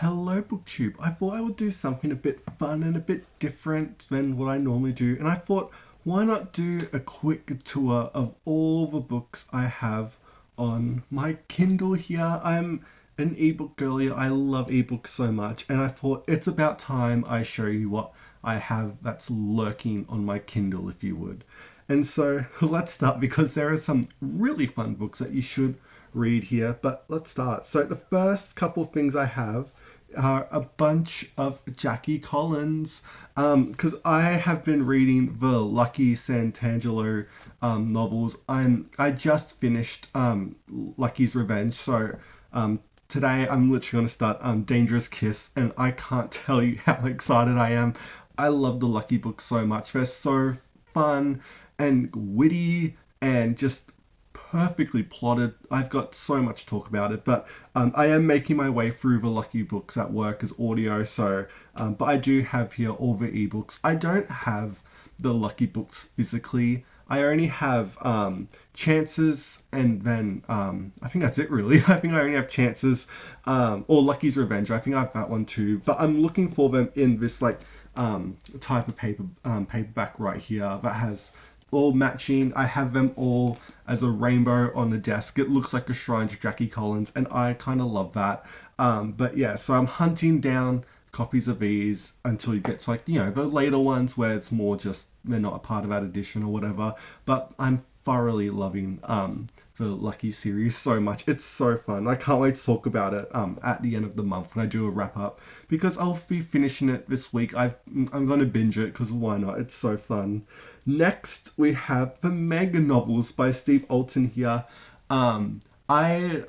Hello, BookTube. I thought I would do something a bit fun and a bit different than what I normally do, and I thought, why not do a quick tour of all the books I have on my Kindle here? I'm an ebook girly. I love ebooks so much, and I thought it's about time I show you what I have that's lurking on my Kindle, if you would. And so let's start because there are some really fun books that you should read here. But let's start. So the first couple of things I have are a bunch of Jackie Collins because I have been reading the Lucky Santangelo novels. I just finished Lucky's Revenge, so today I'm literally going to start Dangerous Kiss, and I can't tell you how excited I am. I love the Lucky books so much. They're so fun and witty and just perfectly plotted. I've got so much to talk about it, but I am making my way through the Lucky books at work as audio. So, but I do have here all the ebooks. I don't have the Lucky books physically. I only have Chances, and then I think that's it really. I think I only have Chances or Lucky's Revenge. I think I have that one too. But I'm looking for them in this like type of paperback right here that has all matching. I have them all as a rainbow on the desk. It looks like a shrine to Jackie Collins, and I kind of love that. But yeah, so I'm hunting down copies of these until you get to like, the later ones where it's more just they're not a part of that edition or whatever. But I'm thoroughly loving the Lucky series so much. It's so fun. I can't wait to talk about it at the end of the month when I do a wrap up because I'll be finishing it this week. I'm going to binge it because why not? It's so fun. Next, we have the Meg novels by Steve Alton here. I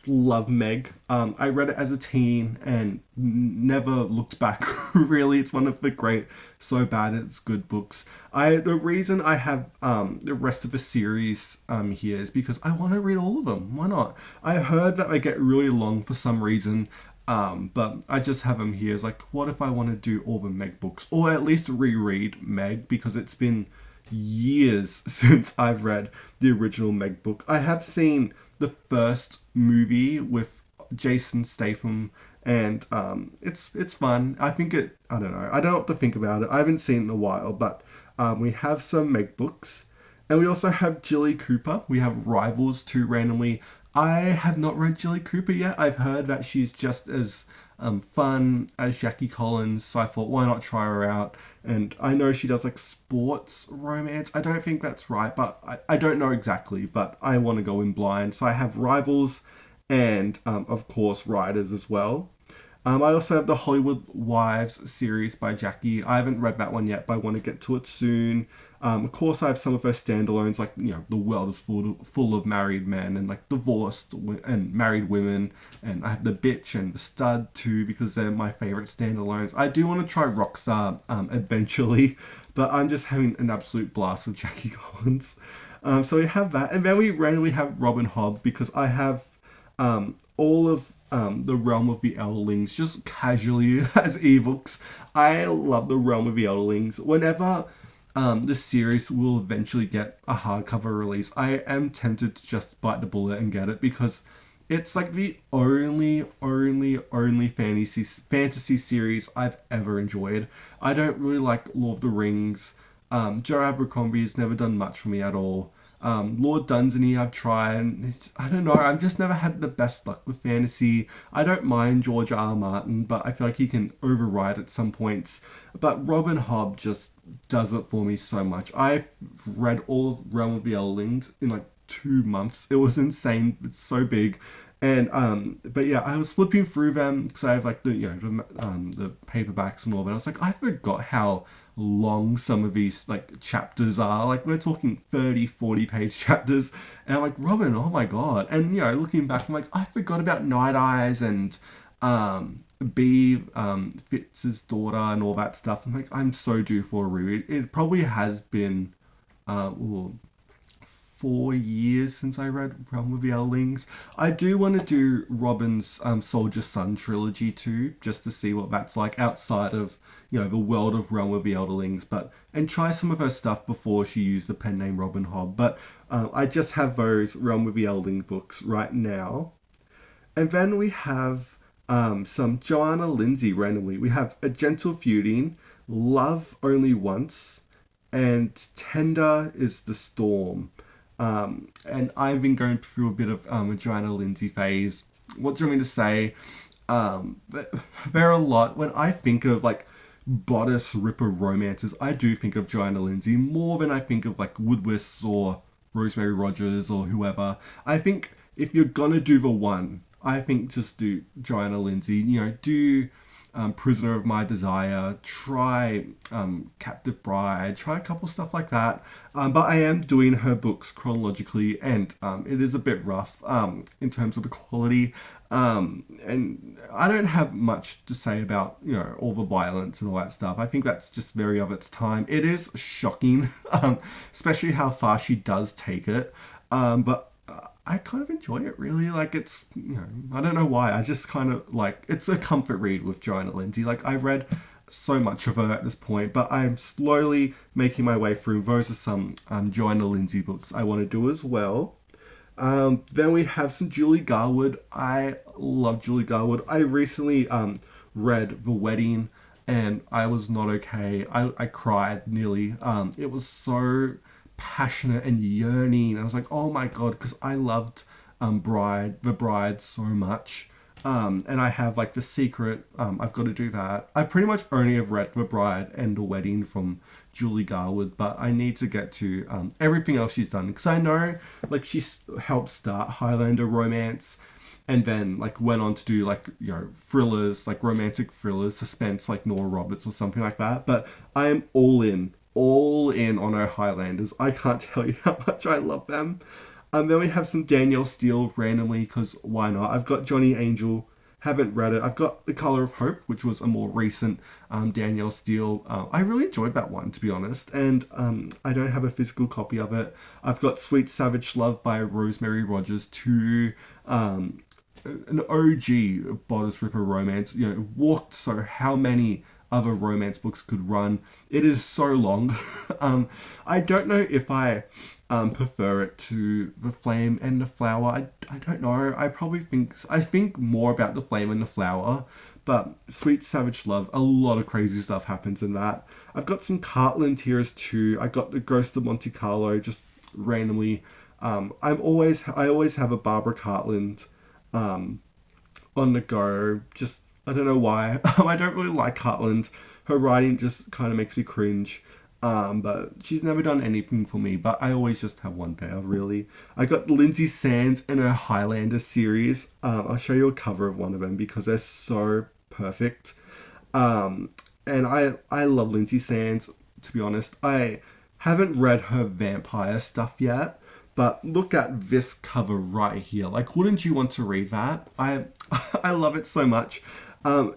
love Meg. I read it as a teen and never looked back. Really, it's one of the great, so bad it's good books. The reason I have the rest of the series here is because I want to read all of them. Why not? I heard that they get really long for some reason. But I just have them here. It's like, what if I want to do all the Meg books, or at least reread Meg because it's been years since I've read the original Meg book. I have seen the first movie with Jason Statham, and it's fun. I think it. I don't know. I don't know what to think about it. I haven't seen it in a while, but we have some Meg books, and we also have Jilly Cooper. We have Rivals too randomly. I have not read Jilly Cooper yet. I've heard that she's just as fun as Jackie Collins, so I thought, why not try her out? And I know she does like sports romance. I don't think that's right, but I don't know exactly, but I want to go in blind. So I have Rivals and, of course, Riders as well. I also have the Hollywood Wives series by Jackie. I haven't read that one yet, but I want to get to it soon. Of course, I have some of her standalones, like the world is full of married men and like divorced and married women. And I have the Bitch and the Stud too because they're my favorite standalones. I do want to try Rockstar eventually, but I'm just having an absolute blast with Jackie Collins. So we have that, and then we randomly have Robin Hobb because I have all of the Realm of the Elderlings just casually as ebooks. I love the Realm of the Elderlings. Whenever the series will eventually get a hardcover release, I am tempted to just bite the bullet and get it because it's like the only fantasy series I've ever enjoyed. I don't really like Lord of the Rings. Joe Abercrombie has never done much for me at all. Lord Dunsany I've tried. And I don't know. I've just never had the best luck with fantasy. I don't mind George R. R. Martin, but I feel like he can override at some points. But Robin Hobb just does it for me so much. I've read all of Realm of the Elderlings in like 2 months. It was insane. It's so big. And but yeah, I was flipping through them because I have like the paperbacks and all that. I was like, I forgot how long some of these like chapters are. Like we're talking 30-40 page chapters, and I'm like, Robin, oh my god. And looking back, I'm like, I forgot about Night Eyes and B Fitz's daughter and all that stuff. I'm like, I'm so due for a reread. It probably has been ooh, 4 years since I read Realm of the Elderlings. I do want to do Robin's Soldier Son trilogy too, just to see what that's like outside of the world of Realm of the Elderlings, but and try some of her stuff before she used the pen name Robin Hobb. But I just have those Realm of the Elderling books right now, and then we have some Joanna Lindsay randomly. We have A Gentle Feuding, Love Only Once, and Tender is the Storm. And I've been going through a bit of a Joanna Lindsay phase. What do you want me to say? There are a lot. When I think of like bodice ripper romances, I do think of Joanna Lindsay more than I think of like Woodward or Rosemary Rogers or whoever. I think if you're gonna do the one, I think just do Joanna Lindsay. You know, do Prisoner of My Desire, try Captive Bride, try a couple stuff like that. But I am doing her books chronologically, and it is a bit rough in terms of the quality. And I don't have much to say about, you know, all the violence and all that stuff. I think that's just very of its time. It is shocking, especially how far she does take it. But I kind of enjoy it really. Like it's, you know, I don't know why. I just kind of like, it's a comfort read with Joanna Lindsay. Like I've read so much of her at this point, but I'm slowly making my way through. Those are some Joanna Lindsay books I want to do as well. Then we have some Julie Garwood. I love Julie Garwood. I recently read The Wedding and I was not okay. I cried nearly. It was so passionate and yearning. I was like, oh my god, because I loved The Bride so much. And I have like The Secret. I've got to do that. I pretty much only have read The Bride and The Wedding from Julie Garwood, but I need to get to everything else she's done because I know like she's helped start Highlander romance, and then like went on to do like, you know, thrillers, like romantic thrillers, suspense like Nora Roberts or something like that. But I am all in on her Highlanders. I can't tell you how much I love them. Then we have some Danielle Steele randomly because why not? I've got Johnny Angel, haven't read it. I've got The Color of Hope, which was a more recent Danielle Steele. I really enjoyed that one, to be honest, and I don't have a physical copy of it. I've got Sweet Savage Love by Rosemary Rogers, too. An OG bodice ripper romance. You know, walked so how many other romance books could run. It is so long. I don't know if I prefer it to The Flame and the Flower. I don't know. I think more about The Flame and the Flower. But Sweet Savage Love, a lot of crazy stuff happens in that. I've got some Cartland tears too. I got The Ghost of Monte Carlo just randomly. I always have a Barbara Cartland on the go. Just I don't know why. I don't really like Cartland. Her writing just kind of makes me cringe. But she's never done anything for me. But I always just have one pair, really. I got Lindsay Sands in her Highlander series. I'll show you a cover of one of them because they're so perfect. And I love Lindsay Sands, to be honest. I haven't read her vampire stuff yet. But look at this cover right here. Like, wouldn't you want to read that? I love it so much.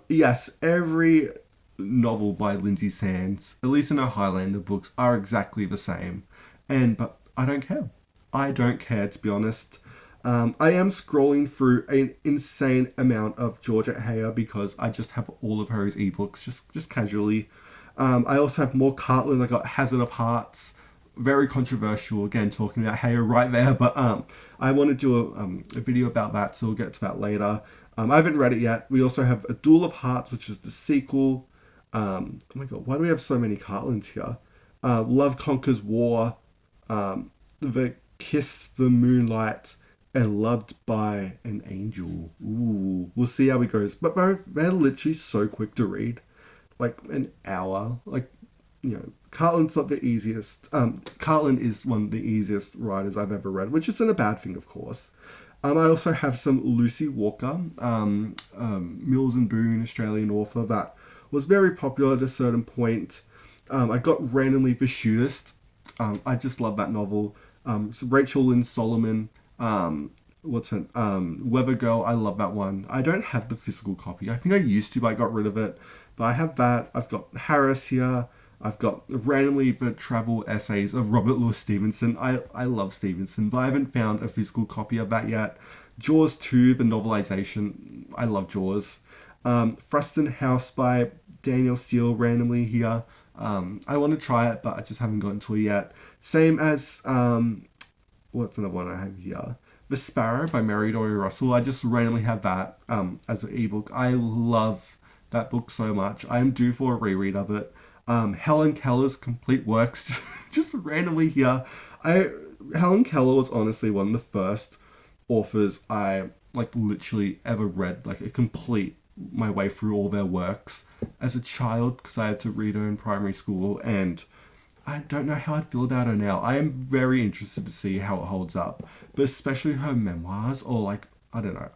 Yes, every novel by Lindsay Sands, at least in her Highlander books, are exactly the same. But I don't care. I don't care, to be honest. I am scrolling through an insane amount of Georgia Heyer because I just have all of her ebooks just casually. I also have more Cartland. I got Hazard of Hearts. Very controversial, again, talking about Heyer right there, but I want to do a video about that, so we'll get to that later. I haven't read it yet. We also have A Duel of Hearts, which is the sequel. Oh my god, why do we have so many Cartlands here? Love Conquers War, The Kiss the Moonlight, and Loved by an Angel. Ooh, we'll see how it goes. But they're literally so quick to read. Like an hour. Like, you know, Cartland's not the easiest. Cartland is one of the easiest writers I've ever read, which isn't a bad thing, of course. I also have some Lucy Walker, Mills and Boon, Australian author, that was very popular at a certain point. I got randomly The Shootist. I just love that novel. So Rachel Lynn Solomon, what's it? Weather Girl, I love that one. I don't have the physical copy. I think I used to, but I got rid of it. But I have that. I've got Harris here. I've got randomly the travel essays of Robert Louis Stevenson. I love Stevenson, but I haven't found a physical copy of that yet. Jaws 2, the novelization. I love Jaws. Fruston House by Danielle Steele randomly here. I want to try it, but I just haven't gotten to it yet. Same as, what's another one I have here? The Sparrow by Mary Dory Russell. I just randomly have that as an ebook. I love that book so much. I am due for a reread of it. Helen Keller's complete works, just randomly here. I Helen Keller was honestly one of the first authors I like literally ever read like a complete my way through all their works as a child because I had to read her in primary school, and I don't know how I'd feel about her now. I am very interested to see how it holds up, but especially her memoirs or like I don't know.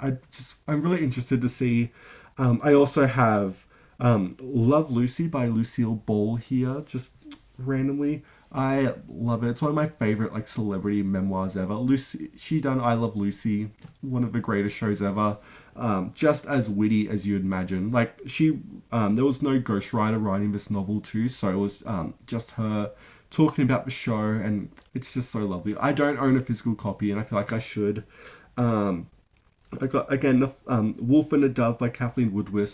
I'm really interested to see. I also have Love Lucy by Lucille Ball here, just randomly. I love it. It's one of my favorite like celebrity memoirs ever. Lucy, she done I Love Lucy, one of the greatest shows ever. Just as witty as you'd imagine. Like there was no ghostwriter writing this novel too, so it was just her talking about the show, and it's just so lovely. I don't own a physical copy, and I feel like I should. I got again the Wolf and a Dove by Kathleen Woodward.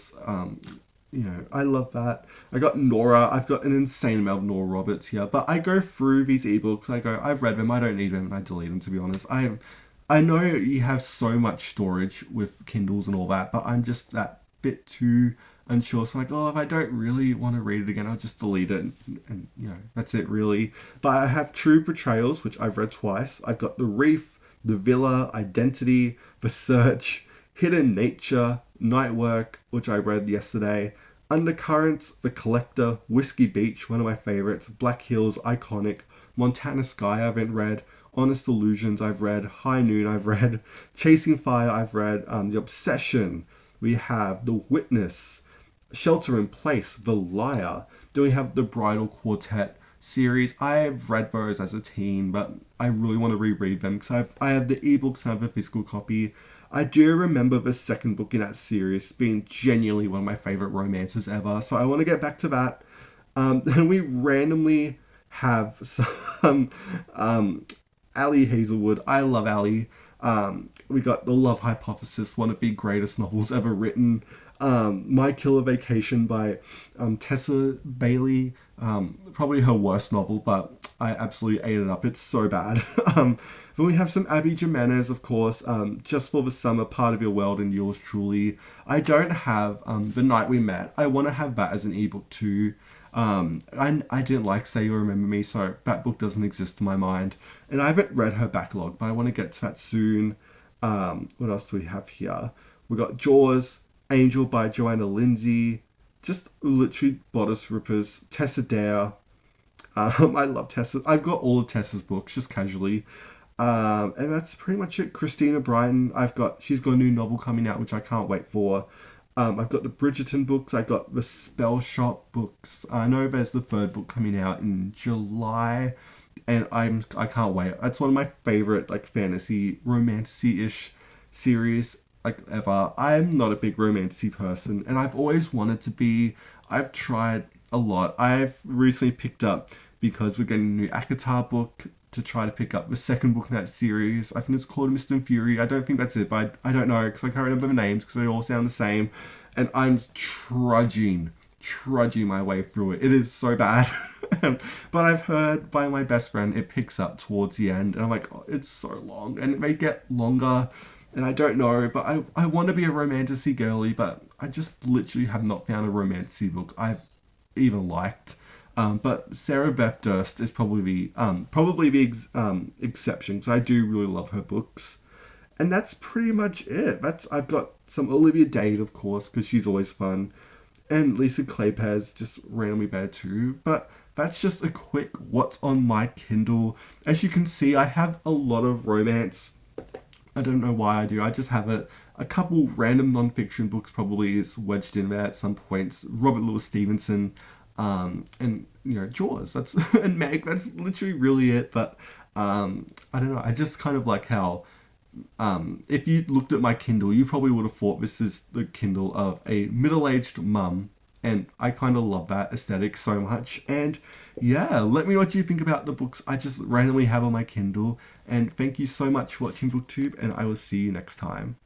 I love that. I got Nora. I've got an insane amount of Nora Roberts here, but I go through these ebooks. I've read them. I don't need them, and I delete them. To be honest, I know you have so much storage with Kindles and all that, but I'm just that bit too unsure. So like, if I don't really want to read it again, I'll just delete it, and that's it really. But I have True Portrayals, which I've read twice. I've got The Reef, The Villa, Identity, The Search, Hidden Nature, Night Work, which I read yesterday, Undercurrents, The Collector, Whiskey Beach, one of my favorites, Black Hills, Iconic, Montana Sky, I haven't read, Honest Illusions, I've read, High Noon, I've read, Chasing Fire, I've read, The Obsession, we have The Witness, Shelter in Place, The Liar, then we have the Bridal Quartet series. I've read those as a teen, but I really want to reread them because I have the ebooks and I have a physical copy. I do remember the second book in that series being genuinely one of my favorite romances ever, so I want to get back to that. Then we randomly have some Ali Hazelwood. I love Ali. We got The Love Hypothesis, one of the greatest novels ever written. My Killer Vacation by Tessa Bailey. Probably her worst novel, but I absolutely ate it up. It's so bad. Then we have some Abby Jimenez, of course. Just for the Summer, Part of Your World, and Yours Truly. I don't have The Night We Met. I want to have that as an ebook too. I didn't like Say You Remember Me, so that book doesn't exist in my mind. And I haven't read her backlog, but I want to get to that soon. What else do we have here? We got Jaws, Angel by Joanna Lindsay, just literally bodice rippers. Tessa Dare. I love Tessa. I've got all of Tessa's books, just casually. And that's pretty much it. Christina Brighton, she's got a new novel coming out, which I can't wait for. I've got the Bridgerton books. I got the Spell Shop books. I know there's the third book coming out in July, and I can't wait. It's one of my favorite like fantasy romantasy-ish series like ever. I'm not a big romantasy person, and I've always wanted to be. I've tried a lot. I've recently picked up, because we're getting a new ACOTAR book, to try to pick up the second book in that series. I think it's called Mist and Fury. I don't think that's it, but I don't know because I can't remember the names because they all sound the same. And I'm trudging my way through it. It is so bad. But I've heard by my best friend it picks up towards the end, and I'm like, oh, it's so long, and it may get longer, and I don't know, but I want to be a romantasy girly, but I just literally have not found a romantasy book I've even liked. But Sarah Beth Durst is probably the exception, because I do really love her books. And that's pretty much it. I've got some Olivia Dade, of course, because she's always fun. And Lisa Kleypas, just randomly there too. But that's just a quick what's on my Kindle. As you can see, I have a lot of romance. I don't know why I do. I just have it. A couple random non-fiction books probably is wedged in there at some points. Robert Louis Stevenson, and Jaws. And Meg. That's literally really it. But I don't know. I just kind of like how if you looked at my Kindle, you probably would have thought this is the Kindle of a middle-aged mum. And I kind of love that aesthetic so much. And yeah, let me know what you think about the books I just randomly have on my Kindle. And thank you so much for watching BookTube, and I will see you next time.